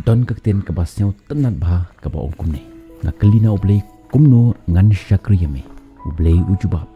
don kakten kabasnyau tenat bah kaba ongkum ne ngakelina ublei kumno ngan syakriyame ublei ujubab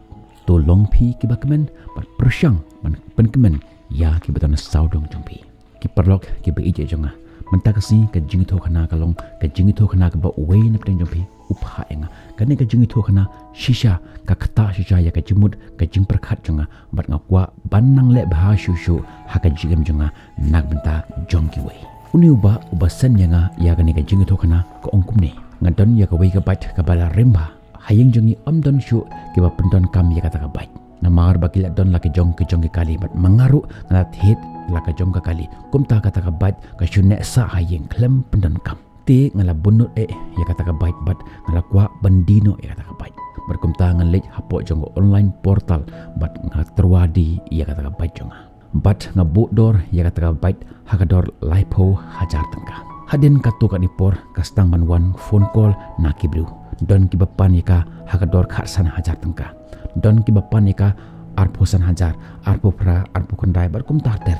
to longpi kibakmen bat persyang man penkemen ya kibatana saudong jongpi ki perlok ki beije jonga mentakasi ka jingitho khana kalong ka jingitho khana ka ba wei na pen jongpi upha enga kane ka jingitho khana shisha ka khata shisha ya ka jimut ka jing perkhat jonga bat ngakwa banang le bha shu shu ha ka jigem jonga nak benta jongki wei uni uba san yanga ya kane ka jingitho khana ka ongkum ne ngadon ya ka wei ka bat ka bala remba hayeng jongi amdon shu ki ba pendon kam ya kata ka bat namar bakil don la ke jong ki kali bat mangaru ngala thet laka jong kali kumta kata ka bat ka shune sa hayeng klem pendan kam ti ngala bunut ya kata ka bat ngala kwa bandino ya kata ka bat berkumta ngalej hapo jong online portal bat ngaterwadi ya kata ka bat jonga bat ngabuk dor ya kata ka bat hakador laipo hajar tengka hadin katu ka nipor kastang manwan phone call nakibru don kibapan yaka hakador khatsan hajar tengka don kibapan yaka arposan hajar arpo pra arpo kondai bar kum tar ter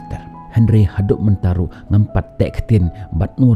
Henry haduk mentaru ngampat tektin bat no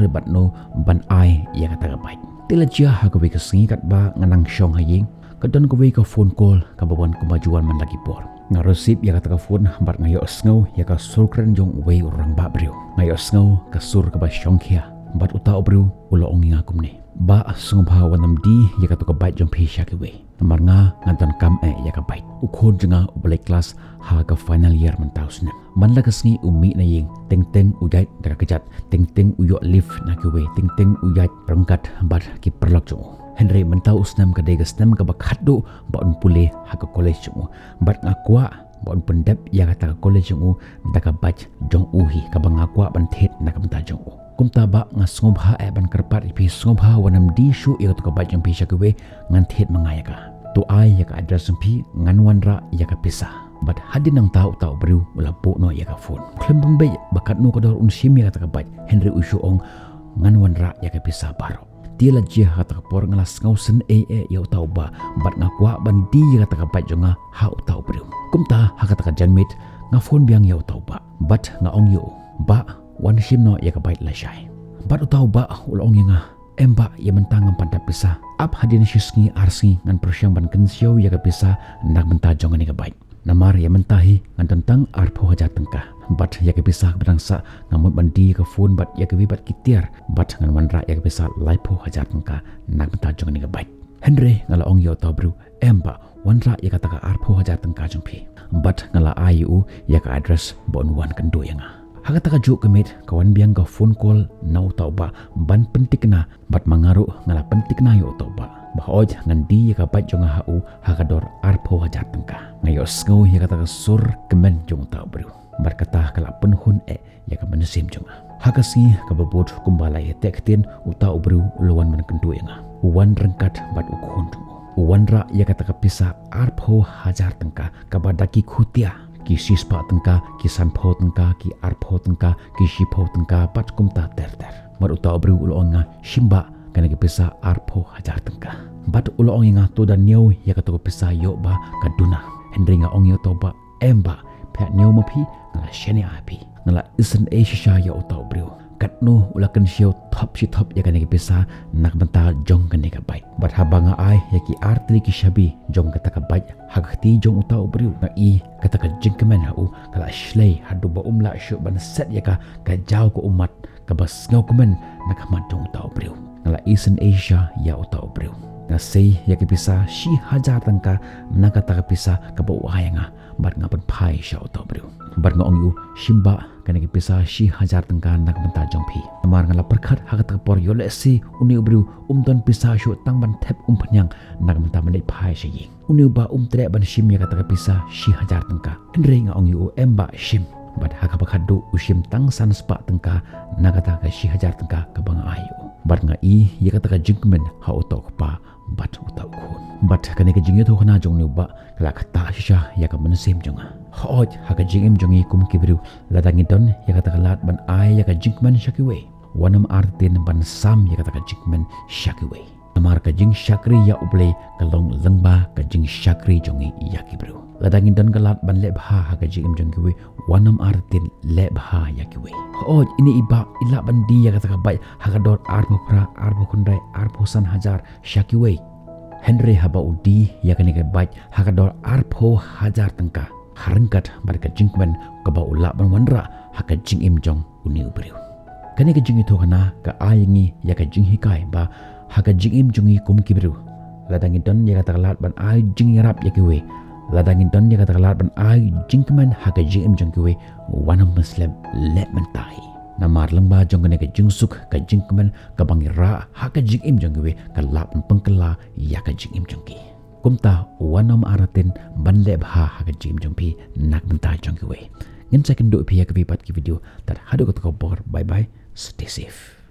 ban ai ya kata gabai tila jia hagawe ka singikat ba nganang syong haying kadon gawe ka phone call ka bawan kemajuan man lagi por ngarosip ya kata ka phone bat ngayo sngo ya ka surkren jong we orang ba brio ngayo sngo ka sur ka ba syong khia bat uta brio ulo ongi ngakum ne ba sungba wanam di ya kata ka bai jong phi shakiwe namar nga ngantan kam ya ka bai ukhon jenga ubale class ha ka final year mentausna man la kasngi umi na ying teng uyai dara kejat teng uyo lift na kiwe teng uyai perangkat bat ki perlok jongo Henry mentau usnam ka dega snam ka bakhaddo ba on pule ha ka college jongo bat ngakwa ba on pendap ya kata ka college jongo daka bach jong uhi ka bangakwa ban thet na ka menta jongo kumta ba nga sngobha ban karpat ipi sngobha wanam di shu ya ka bach jong pi shakiwe ngan thet mangaya ka tu ai ya ka address pi ngan wanra ya ka pisah bat hadin nang tahu beriu ulapo no ya ka phone klembang be bakat no kodor unsim ya ka bat Henry ushu ong ngan wanra ya ka pisah baro tila jia kata por ngalas ngausen ya tahu ba bat ngakwa bandi ya kata bat jonga ha tahu beriu kumta ha kata janmit nga phone biang ya tahu ba bat nga ong yo ba wan sim no ya ka bat la shai bat tahu ba ulong nga emba ya mentang pandap pisah ap hadin shisngi arsi ngan persyang ban kensio ya ka pisah nak menta jonga ni ka bat namar ya mentahi ngan tentang arpo haja tengkah bat ya ke pisah berangsa ngamut bandi ke phone bat ya ke wibat kitiar bat ngan wanra ya ke pisah laipo haja tengkah nak menta jong ni ke baik Henry ngala ong yo tabru emba wanra ya kata ka arpo haja tengkah jongpi bat ngala ayu ya ke address bon wan kendo yang Hakata ka juk kemit kawan biang ka phone call nau tau ba ban pentikna bat mangaru ngala pentikna yo tau ba bahoj ngandi ya ka bat jonga hau hakador arpo hajar tengka ngayo sngo ya kata ka sur kemen jong tau bru berkata kala penhun ya ka menesim jonga hakasi ka babot kumbala ya tektin utau bru luan man kendu nga uwan rengkat bat ukhon uwan ra ya kata ka pisa arpo hajar tengka ka badaki khutia ki sispa tengka ki sanpho tengka ki arpho tengka ki shipho tengka pat kumta ter mar uta bru ulonga shimba kana ki pisa arpho hajar tengka bat ulonga to dan neu ya ka to pisa yo ba kaduna Henry nga ong yo to ba emba phat neu mapi ngala shene api ngala isen asia ya uta bru katno ulakan siyo top ya kana ki pisa nak benta jong kana ka bai bat habanga ai ya ki artli ki shabi jong kata ka bai hagti jong uta bru na i kata ka jingkemen hau kala shlei hadu ba umla shu ban set ya ka jauh ko umat ka bas ngau kemen nak mat jong uta bru ngala isen asia ya uta bru na sei ya ki pisa shi hajar tangka na kata ka pisa ka ba wayanga bat ngapan pai sha uta bru bat ngong yu shimba kana ki pisa shi hajar tengka nak benta jongpi amar ngala perkhat hakat por yole si uni ubru umton pisa shu tang ban thep phanyang nak benta menai phai shi uni ba tre ban shim ya kata pisa shi hajar tengka andre nga ong yu emba shim bat hakap khadu ushim tang san spa tengka nak kata ka shi hajar tengka ka bang ayu bat nga i ya kata ka jingmen ha utok pa bat utak khon bat kana ka jingyo thokna jong ni ba kala khata sha ya ka mensim jonga hoj haka jingem jongi kum kibru ladangi don ya kata kalat ban ai ya ka jingman shakiwe wanam artin ban sam ya kata ka jingman shakiwe Amar ka jing syakri ya ublay kalong lengba ka jing syakri jongi yaki bro. Ladangin dan kalat ban lebha ha ka jing im jong kiwe wanam artin lebha yakiwe. Oh ini iba ila bandi ya kata kabai ha ka dor arbo pra arbo kundai arbo san hajar syakiwe. Henry haba udi ya kani ka bai ha ka dor arbo hajar tengka. Harangkat bar ka jing kmen ka ba ula ban wanra ha ka jing im jong uni ubriu. Kani ka jing itu kana ka ayangi ya ka jing hikai ba ha ka jing im jongi kum kibru. Ladangin dan ya kata kalat ban ay jing rap yakiwe. Ladangin dan ya kata kalat ban ay jing keman ha ka jing im jong kiwe wanam muslim let mentai. Namar lengba jong kani ka jing suk ka jing keman ka bangira ha ka jing im jong kiwe ka lap pengkela ya ka jing im jong ki. Kumta wanam aratin ban leb ha ka jing im jong pi nak mentai jong kiwe. Ngin second do pi ya ka pi pat ki video tar hadu ka bye bye, stay safe.